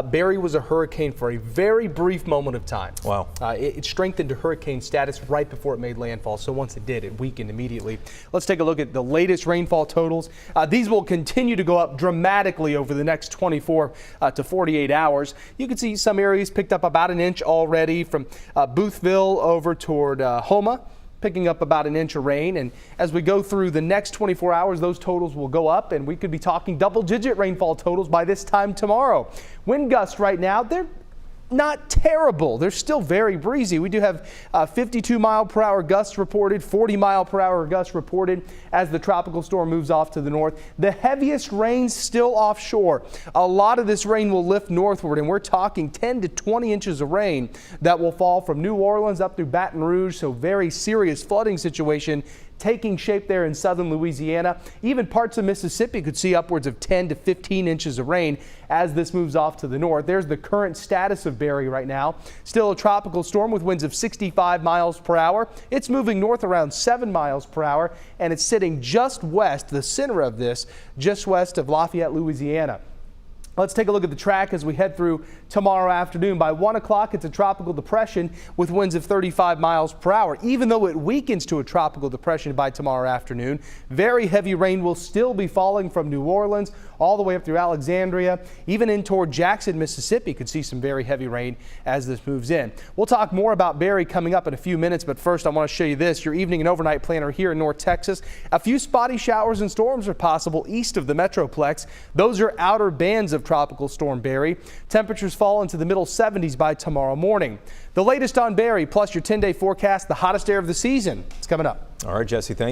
Barry was a hurricane for a very brief moment of time. Wow. It strengthened to hurricane status right before it made landfall. So once it did, it weakened immediately. Let's take a look at the latest rainfall totals. These will continue to go up dramatically over the next 24 to 48 hours. You can see some areas picked up about an inch already from Boothville over toward Houma, picking up about an inch of rain. And as we go through the next 24 hours, those totals will go up, and we could be talking double-digit rainfall totals by this time tomorrow. Wind gusts right now, they're not terrible. They're still very breezy. We do have 52-mile-per-hour gusts reported, 40-mile-per-hour gusts reported as the tropical storm moves off to the north. The heaviest rain still offshore. A lot of this rain will lift northward, and we're talking 10 to 20 inches of rain that will fall from New Orleans up through Baton Rouge, so very serious flooding situation taking shape there in southern Louisiana. Even parts of Mississippi could see upwards of 10 to 15 inches of rain as this moves off to the north. There's the current status of Barry right now. Still a tropical storm with winds of 65 miles per hour. It's moving north around 7 miles per hour, and it's sitting just west, the center of this, just west of Lafayette, Louisiana. Let's take a look at the track as we head through tomorrow afternoon. By 1 o'clock, it's a tropical depression with winds of 35 miles per hour. Even though it weakens to a tropical depression by tomorrow afternoon, very heavy rain will still be falling from New Orleans all the way up through Alexandria. Even in toward Jackson, Mississippi could see some very heavy rain as this moves in. We'll talk more about Barry coming up in a few minutes, but first I want to show you this, your evening and overnight planner here in North Texas. A few spotty showers and storms are possible east of the Metroplex. Those are outer bands of Tropical Storm Barry. Temperatures fall into the middle 70s by tomorrow morning. The latest on Barry, plus your 10-day forecast, the hottest air of the season. It's coming up. All right, Jesse, thank you.